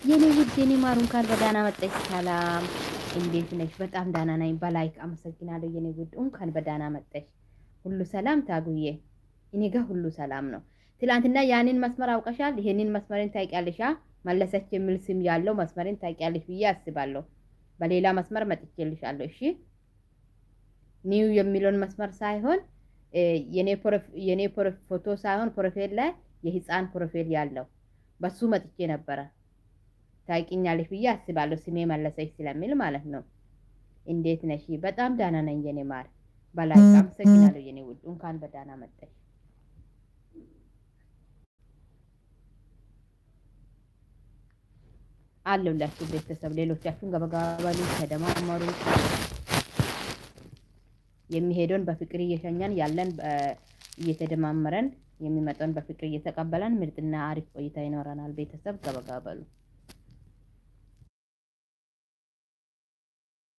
የኔ ውድ የኔ ማር እንኳን በዳና መጣሽ። ሰላም እንዴት ነሽ? በጣም ዳና ነኝ። በላይክ አመሰግናለሁ የኔ ውድ እንኳን በዳና መጣሽ። ሁሉ ሰላም ታጉዬ? እኔ ጋር ሁሉ ሰላም ነው። ትላንትና ያንን መስመር አውቀሻል? ይሄንን መስመርን ታውቂያለሽ? መለሰች የሚል ስም ያለው መስመርን ታውቂያለሽ ብዬ አስባለሁ። በሌላ መስመር መጥቼልሻለሁ። እሺ ኒው የሚለውን መስመር ሳይሆን የኔ ፎቶ ሳይሆን ፕሮፋይል ላይ የህፃን ፕሮፋይል ያለው በሱ መጥቼ ነበረ። ታውቂኛለሽ ብዬ አስባለሁ። ስሜ መለሰች ስለሚል ማለት ነው። እንዴት ነሽ? በጣም ዳና ነኝ የኔ ማር። በላይ አመሰግናለሁ የኔ ውድ እንኳን በዳና መጣሽ። አለሁላችሁ ቤተሰብ። ሌሎቻችሁን ገበጋባሉ፣ ተደማመሩ። የሚሄደውን በፍቅር እየሸኛን ያለን እየተደማመረን የሚመጣውን በፍቅር እየተቀበለን ምርጥና አሪፍ ቆይታ ይኖረናል። ቤተሰብ ገበጋበሉ።